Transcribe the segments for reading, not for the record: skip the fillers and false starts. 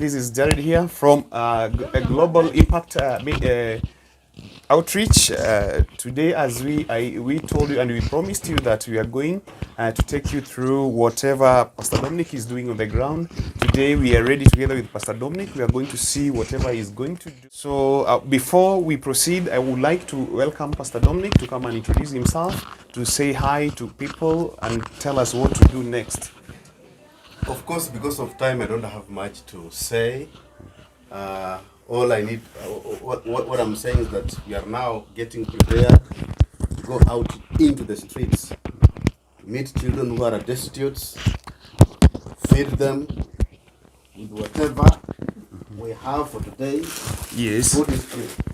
This is Jared here from Global Impact Outreach. Today, as we told you and we promised you that we are going to take you through whatever Pastor Dominic is doing on the ground. Today, we are ready together with Pastor Dominic. We are going to see whatever he's going to do. So before we proceed, I would like to welcome Pastor Dominic to come and introduce himself, to say hi to people and tell us what to do next. Of course, because of time, I don't have much to say. All I need, what I'm saying is that we are now getting prepared to go out into the streets, to meet children who are destitute, feed them with whatever we have for today. Yes. Food is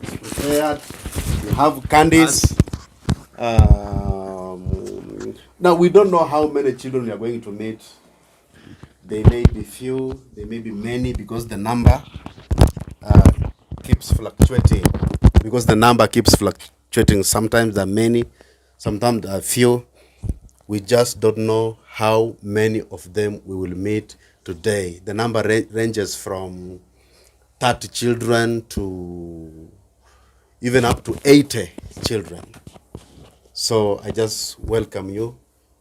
prepared. We have candies. Now, we don't know how many children we are going to meet. They may be few, they may be many, because the number keeps fluctuating. Sometimes there are many, sometimes there are few. We just don't know how many of them we will meet today. The number ranges from 30 children to even up to 80 children. So I just welcome you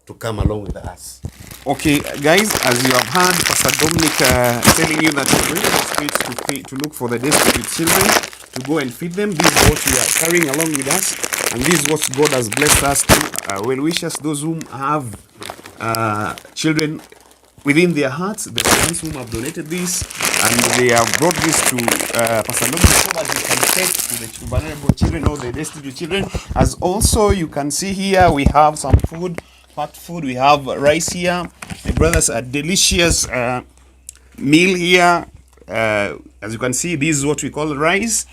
to come along with us. Okay, guys, as you have heard, Pastor Dominic telling you that we're going to the streets to look for the destitute children, to go and feed them. This is what we are carrying along with us, and this is what God has blessed us to. Well wishes, those whom have children within their hearts, the ones whom have donated this, and they have brought this to Pastor Dominic so that he can take to the vulnerable children or the destitute children. As also you can see here, we have some food. Food, we have rice here. The brothers, a delicious meal here. As you can see, this is what we call rice,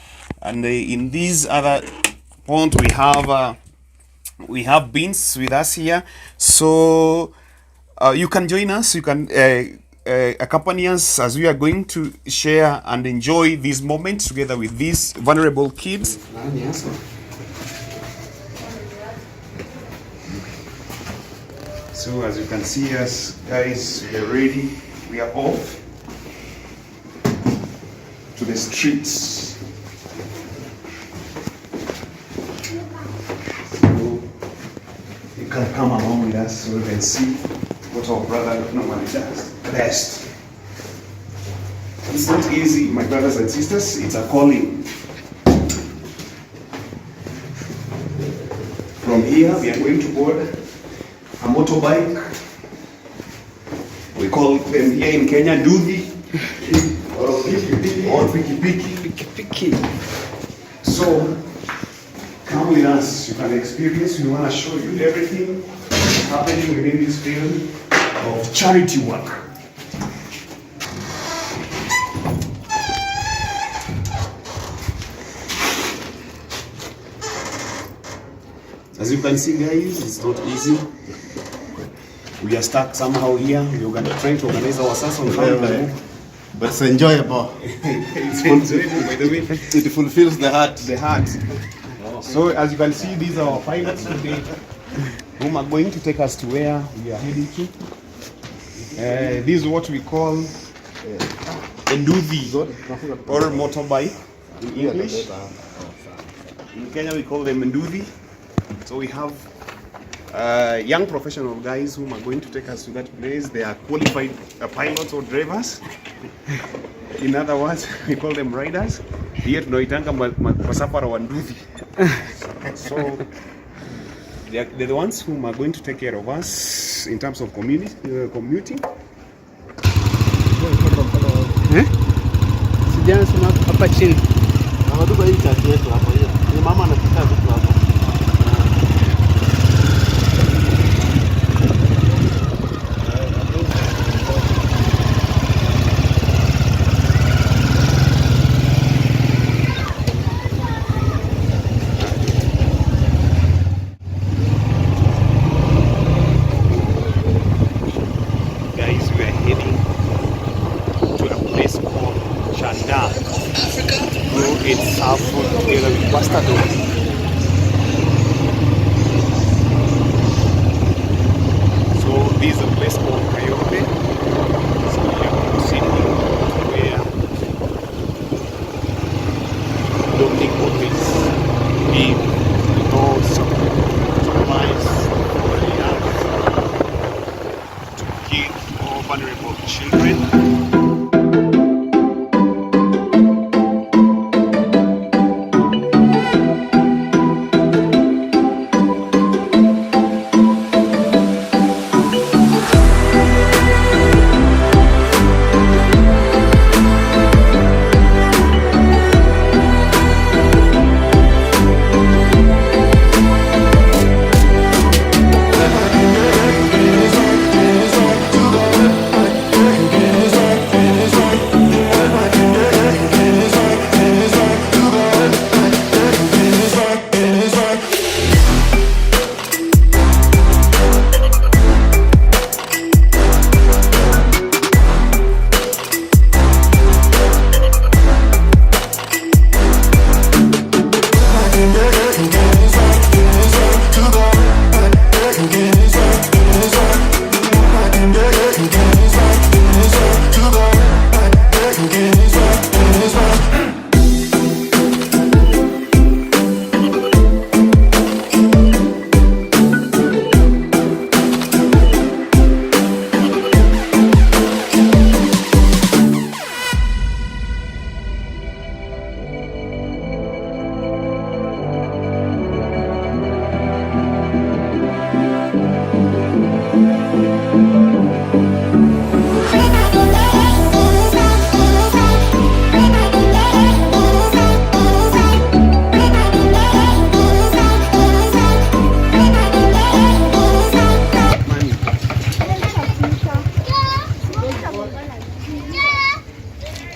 and in this other pond we have beans with us here. So you can join us. You can accompany us as we are going to share and enjoy this moment together with these vulnerable kids. So as you can see us, guys, we are ready. We are off to the streets. So you can come along with us so we can see what our brother normally does best. It's not easy, my brothers and sisters. It's a calling. From here, we are going to board a motorbike. We call them here in Kenya nduthi or piki. So come with us. You can experience. We want to show you everything happening within this field of charity work. As you can see, guys, it's not easy. We are stuck somehow here. We are trying to organize ourselves on how we can move. But it's enjoyable. It's enjoyable, by the way. It fulfills the heart. So as you can see, these are our pilots today, whom are going to take us to where we are heading to. This is what we call a nduthi or motorbike in English. In Kenya we call them nduthi. So we have young professional guys whom are going to take us to that place. They are qualified pilots or drivers. In other words, we call them riders. Here tunaitanga masafara wa nduthi. So they're the ones whom are going to take care of us in terms of commuting. Sijana sema hapa chini. Anatupa hii chati yetu hapo hiyo. Ni mama anapika vitu hapo. It's half together with Pst Dominic. So this is a place called Nairobi. So we are proceeding to where Dominic always give, supplies for the to kids or vulnerable children.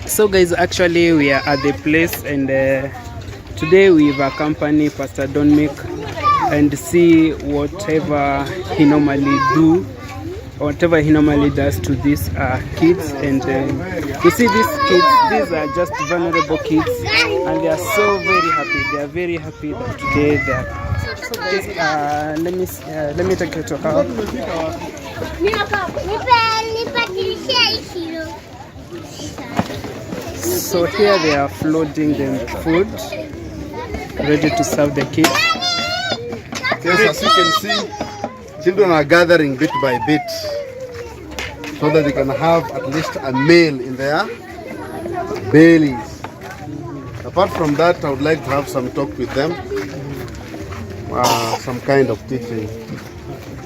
So guys, actually we are at the place, and today we've accompanied Pst Dominic and see whatever he normally does to these kids. And you see these kids, these are just vulnerable kids, and they are so very happy. They are very happy that today they are. So guys, let me take you to her. So here they are flooding them food, ready to serve the kids. Yes, as you can see, children are gathering bit by bit so that they can have at least a meal in their bellies. Apart from that, I would like to have some talk with them, some kind of teaching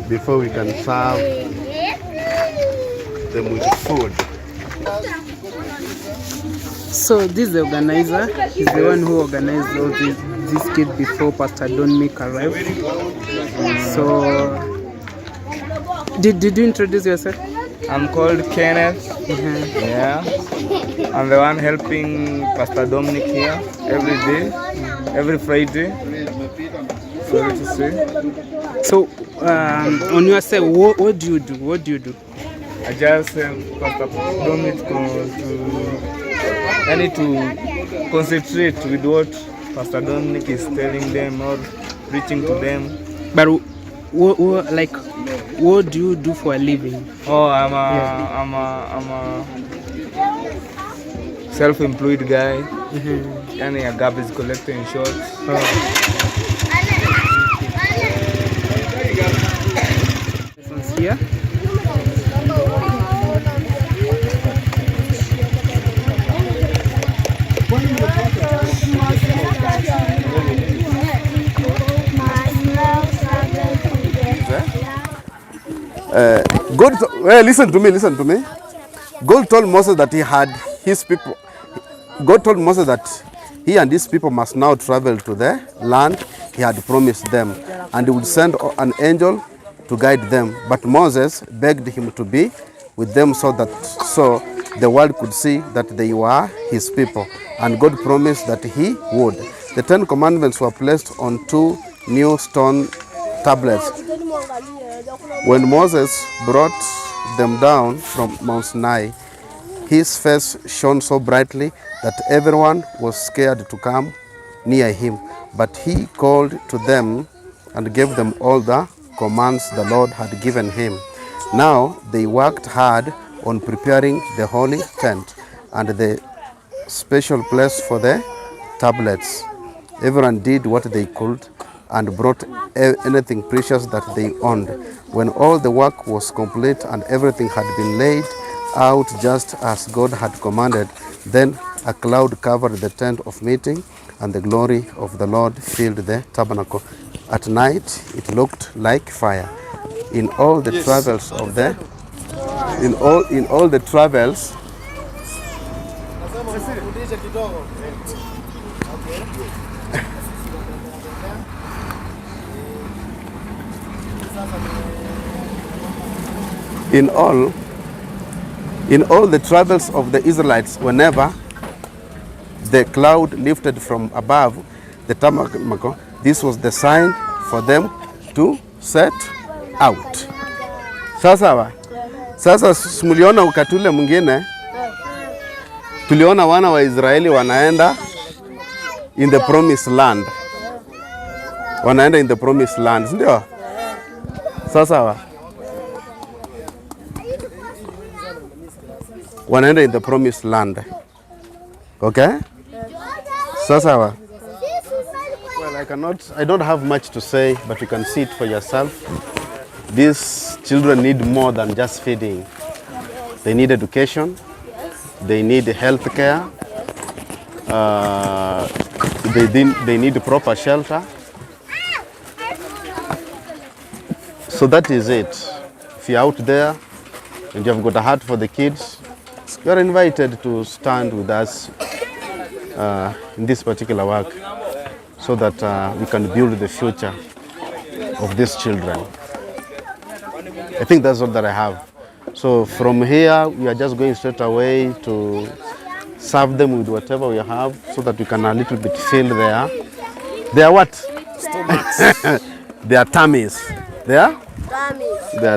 before we can serve them with food. So this is the organizer. He's the one who organized all these kids before Pst Dominic arrived. So did you introduce yourself? I'm called Kenneth. Yeah, I'm the one helping Pst Dominic here every day, every Friday. Sorry to say. So on your side, what do you do? What do you do? I just help Pst Dominic to concentrate with what Pst Dominic is telling them or preaching to them. But what do you do for a living? Oh, I'm a self-employed guy. And a garbage collector in short. Here. Listen to me. God told Moses that he had his people. God told Moses that he and his people must now travel to the land he had promised them, and he would send an angel to guide them. But Moses begged him to be with them so the world could see that they were his people, and God promised that he would. The 10 commandments were placed on 2 new stone tablets. When Moses brought them down from Mount Sinai, his face shone so brightly that everyone was scared to come near him. But he called to them and gave them all the commands the Lord had given him. Now they worked hard on preparing the holy tent and the special place for the tablets. Everyone did what they could and brought anything precious that they owned. When all the work was complete and everything had been laid out just as God had commanded, then a cloud covered the tent of meeting, and the glory of the Lord filled the tabernacle. At night it looked like fire. In all the travels of the in all the travels in all the travels of the Israelites, whenever the cloud lifted from above the tabernacle, this was the sign for them to set out. Sasa simuliona ukatule mwingine, tuliona wana wa Israeli wanaenda in the promised land. Wanaenda in the promised land, ndio? Sasa wanaenda in the promised land. Okay? Sasa well, I don't have much to say, but you can see it for yourself. These children need more than just feeding. They need education. They need health care. They need proper shelter. So that is it. If you're out there and you've got a heart for the kids, you are invited to stand with us in this particular work so that we can build the future of these children. I think that's all that I have. So from here, we are just going straight away to serve them with whatever we have so that we can a little bit fill their what? Stomachs. Their tummies. Their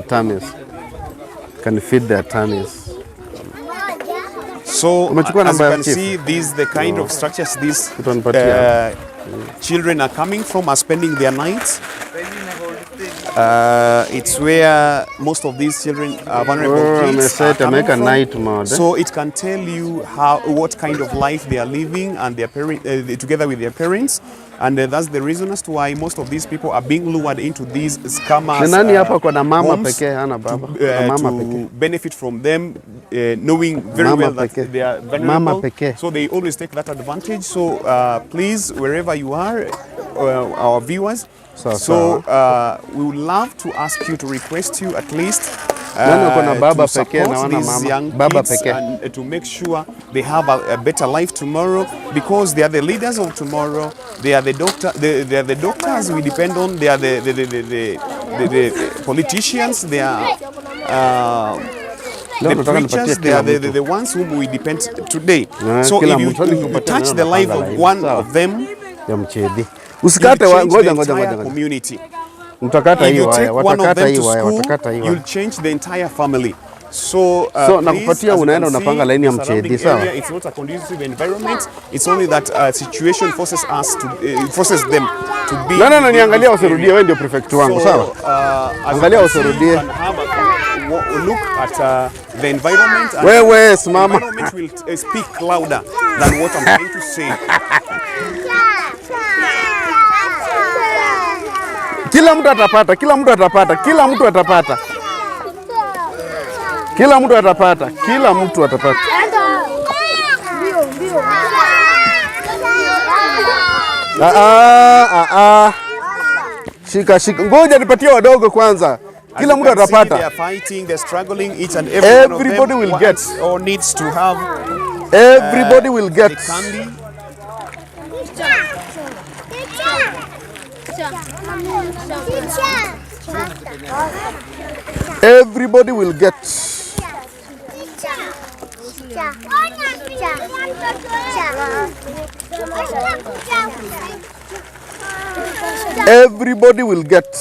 tummies. Can feed their tummies. So, as you can see, these the kind of structures these children are coming from, are spending their nights. It's where most of these children are vulnerable kids are coming from. Night mode. So it can tell you what kind of life they are living and their together with their parents. And that's the reason as to why most of these people are being lured into these scammers homes to benefit from them, knowing very well that they are vulnerable. So they always take that advantage. So please, wherever you are, our viewers, we would love to ask you to request you at least to support these young kids and to make sure they have a better life tomorrow, because they are the leaders of tomorrow. They are the doctors we depend on. They are the politicians. They are the preachers. They are the ones whom we depend today. So if you touch the life of one of them, Usikate ngoja community. Mtakata hiyo waya, watakata hiyo waya, watakata hiyo. You'll change the entire family. So nakupatia unaenda unapanga laini ya mchedi, sawa? It's not a conducive environment. It's only that situation forces us to forces them to be. No, niangalia usirudie, wewe ndio prefect wangu, sawa? Angalia usirudie. Look at the environment, and wewe simama. The environment will speak louder than what I'm trying to say. Kila mtu atapata. Shika. Ngoja nipatie wadogo kwanza. Kila mtu atapata. They are fighting, they're struggling, each and everybody will get or needs to have. Everybody will get candy. Everybody will get. Everybody will get.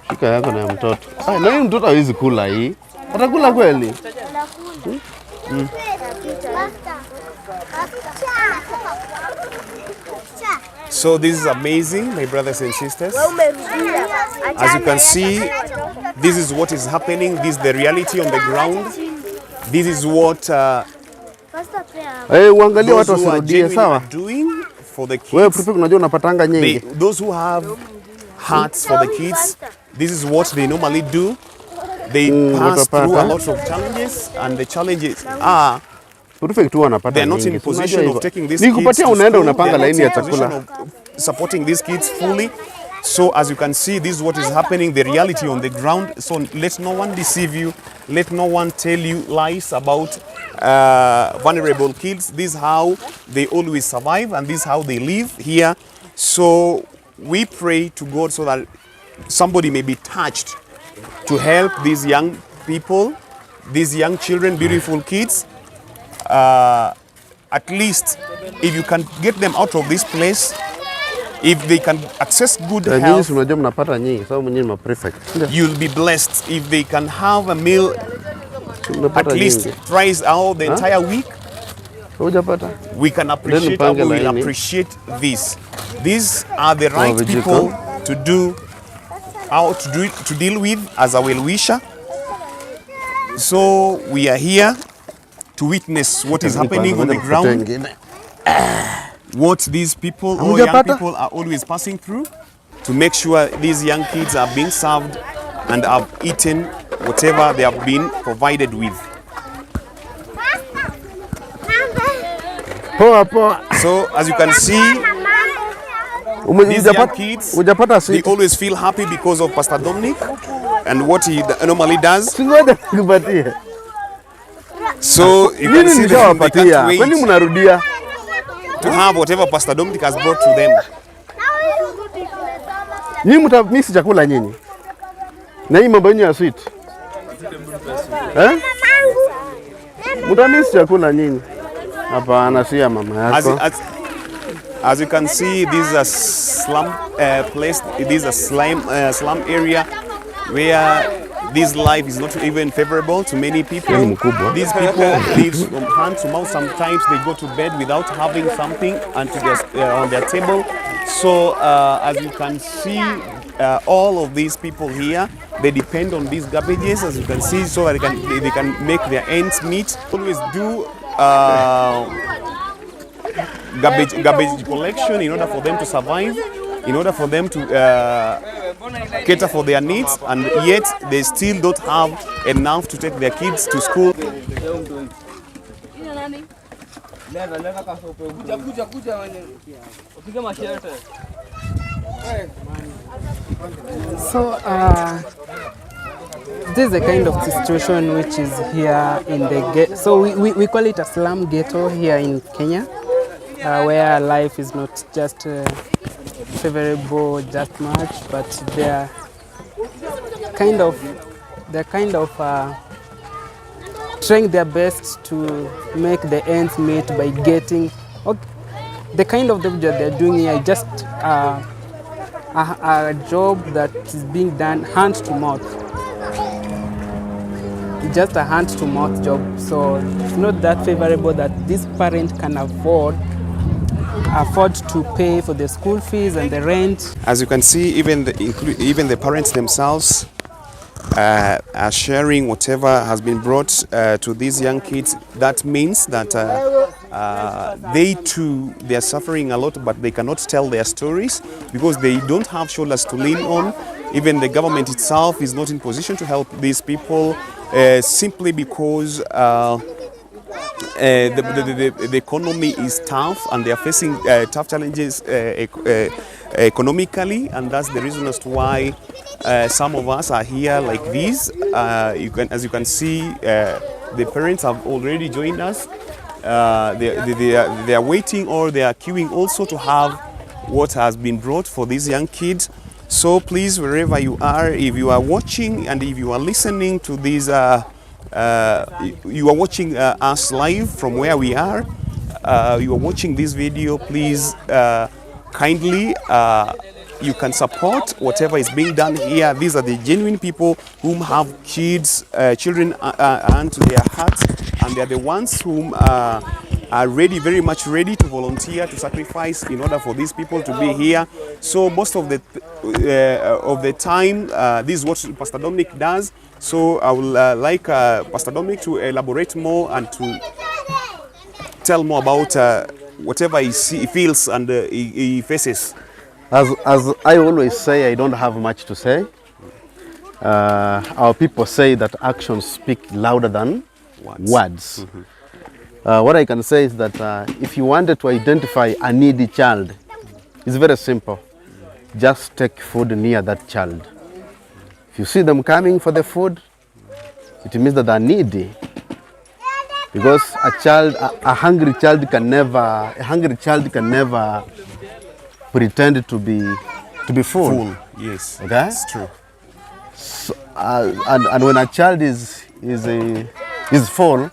Shika yako na mtoto. Na hii mtoto hawezi kula hii. Atakula kweli? So this is amazing, my brothers and sisters. As you can see, this is what is happening. This is the reality on the ground. This is what Uangalie watu those who are wasirudie, genuine sawa? are doing for the Wewe kids. unajua unapatanga nyingi. Those who have hearts for the kids, this is what they normally do. They pass utapata. through a lot of challenges, and the challenges are Prefect tu wanapata they're not nyingi. in Si unajua position of hivyo. taking these kids to Nikupatia school. unaenda unapanga They're laini not ya in position chakula. of supporting these kids fully. So as you can see, this is what is happening, the reality on the ground. So let no one deceive you. Let no one tell you lies about vulnerable kids. This is how they always survive, and this is how they live here. So we pray to God so that somebody may be touched to help these young people, these young children, beautiful kids. At least if you can get them out of this place, if they can access good Nyinyi health, si unajua mnapata nyingi, sababu mwenyewe ni prefect. you'll be blessed. If they can have a meal Mnapata at least nyingi. thrice out the entire week, Hujapata? we can appreciate and mpange we will laini. appreciate this. These are the right vijiko. people to do, how to do it, to deal with as a well-wisher. So we are here to witness what is happening on the ground, what these people or young Hamjapata? people are always passing through, to make sure these young kids are being served and have eaten whatever they have been provided with. Poa poa. So as you can see, these young kids, Hujapata they sweet. always feel happy because of Pastor Dominic and what he normally does. Singoja nikupatie. So you Mimi can see them, they nishawapatia. can't Kwani wait mnarudia? to have whatever Pastor Dominic has brought to them. Nyinyi mtamisi chakula nyinyi. Na hii mambo yenu ya sweet. Mtamisi chakula nyinyi. Hapana, si ya mama As, yako. as you can see, this is a slum place. It is a slum area where this life is not even favorable to many people. Yaani mkubwa. These people live from hand to mouth. Sometimes they go to bed without having something and on their table. So as you can see, all of these people here, they depend on these garbages, as you can see, so that they can make their ends meet. Always do garbage collection in order for them to survive, in order for them to cater for their needs, and yet they still don't have enough to take their kids to school. So this is a kind of situation which is here in the ghetto. So we call it a slum ghetto here in Kenya, where life is not just favorable just much, but they're kind of trying their best to make the ends meet by getting the kind of job that they're doing here is just a job that is being done hand to mouth. It's just a hand to mouth job, so it's not that favorable that this parent can afford to pay for the school fees and the rent. As you can see, even the parents themselves are sharing whatever has been brought to these young kids. That means that they too, they are suffering a lot, but they cannot tell their stories because they don't have shoulders to lean on. Even the government itself is not in position to help these people simply because the economy is tough and they are facing tough challenges economically, and that's the reason as to why some of us are here like this. As you can see, the parents have already joined us. They are waiting, or they are queuing also to have what has been brought for these young kids. So please, wherever you are, if you are watching and if you are listening to these, you are watching us live from where we are, you are watching this video, please kindly, you can support whatever is being done here. These are the genuine people whom have kids, children unto their hearts, and they are the ones whom are ready, very much ready to volunteer, to sacrifice in order for these people to be here. So most of the time, this is what Pastor Dominic does. So I will like Pastor Dominic to elaborate more and to tell more about whatever he feels and he faces. As I always say, I don't have much to say. Our people say that actions speak louder than words. What I can say is that if you wanted to identify a needy child, it's very simple. Just take food near that child. If you see them coming for the food, it means that they're needy. Because a hungry child can never pretend to be full. Yes, okay, that's true. So, and when a child is full,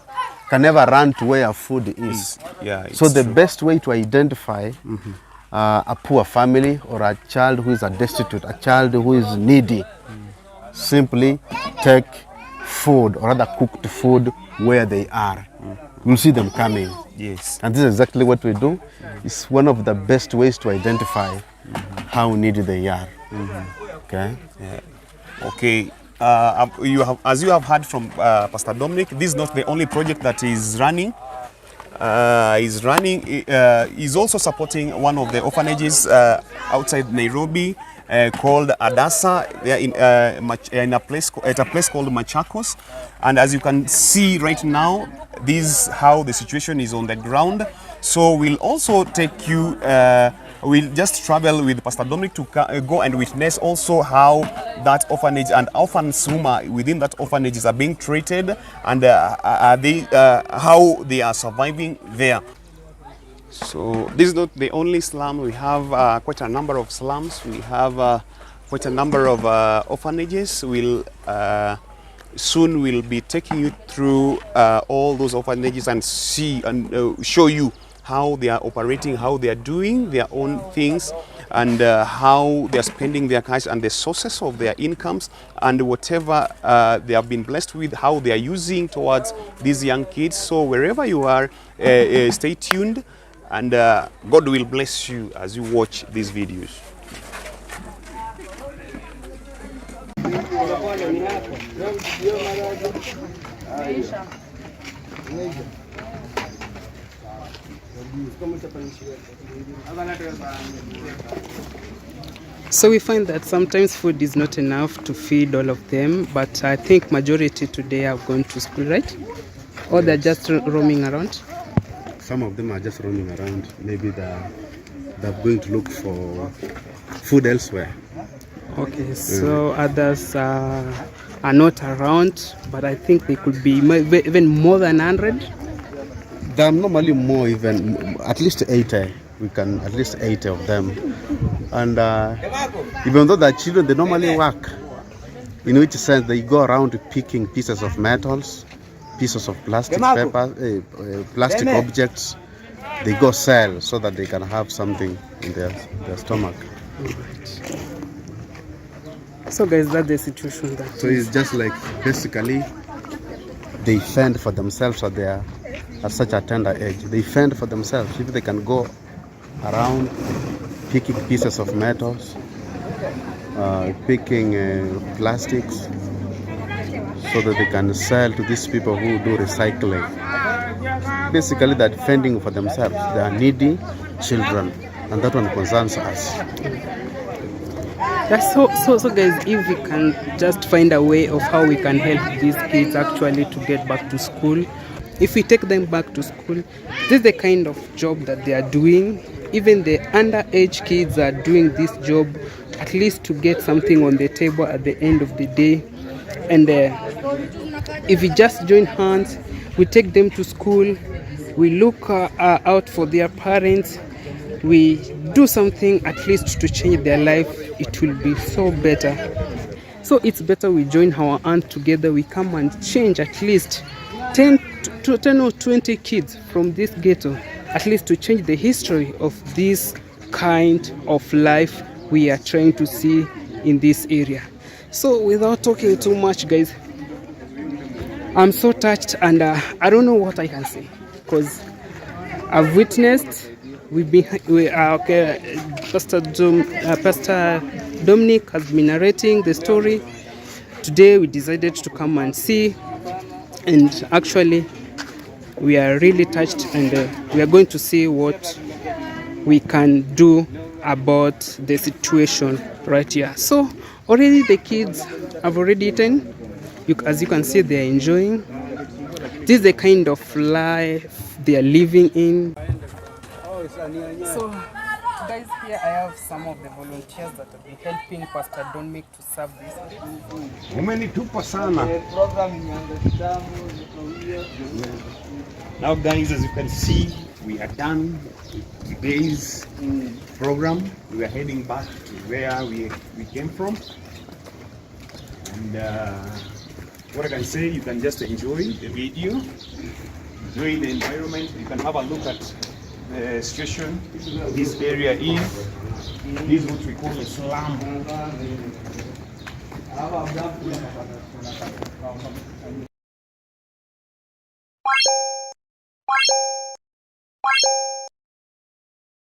can never run to where food is. Yeah. So the best way to identify a poor family or a child who is destitute, a child who is needy, simply take food or rather cooked food where they are. You'll see them coming. Yes. And this is exactly what we do. It's one of the best ways to identify how needy they are. Okay. Yeah. Okay. As you have heard from Pastor Dominic, this is not the only project that he's running. He's also supporting one of the orphanages outside Nairobi called Adasa. They are at a place called Machakos. And as you can see right now, this is how the situation is on the ground. So we'll also take you. We'll just travel with Pastor Dominic to go and witness also how that orphanage and orphans whom are within that orphanages are being treated and how they are surviving there. So this is not the only slum. We have quite a number of slums. We have quite a number of orphanages. Soon we'll be taking you through all those orphanages and see and show you how they are operating, how they are doing their own things, and how they are spending their cash and the sources of their incomes, and whatever they have been blessed with, how they are using towards these young kids. So wherever you are, stay tuned, and God will bless you as you watch these videos. So we find that sometimes food is not enough to feed all of them, but I think majority today have gone to school, right? Or they're just roaming around? Some of them are just roaming around. Maybe they're going to look for food elsewhere. Okay, so others are not around, but I think they could be even more than 100. There are normally more, even at least 80. We can at least 80 of them. And even though they're children, they normally work. In which sense they go around picking pieces of metals, pieces of plastic paper, plastic objects. They go sell so that they can have something in their stomach. So guys, that's the situation. So it's just like basically they fend for themselves at such a tender age. They fend for themselves. If they can go around picking pieces of metals, picking plastics, so that they can sell to these people who do recycling. Basically, they're fending for themselves. They are needy children, and that one concerns us. That's so guys, if we can just find a way of how we can help these kids actually to get back to school. If we take them back to school, this is the kind of job that they are doing. Even the underage kids are doing this job, at least to get something on the table at the end of the day. And if we just join hands, we take them to school, we look out for their parents, we do something at least to change their life, it will be so better. So it's better we join our hands together, we come and change at least 10 or 20 kids from this ghetto, at least to change the history of this kind of life we are trying to see in this area. So without talking too much, guys, I'm so touched, and I don't know what I can say, because I've witnessed. Pastor Dominic has been narrating the story. Today we decided to come and see, and actually we are really touched, and we are going to see what we can do about the situation right here. So already the kids have already eaten. As you can see, they are enjoying. This is the kind of life they are living in. So guys, here I have some of the volunteers that have been helping Pastor Dominic to serve this. Umenitupa sana. Now guys, as you can see, we are done with today's program. We are heading back to where we came from. And what I can say, you can just enjoy the video, enjoy the environment. You can have a look at the situation this area is. This is what we call a slum.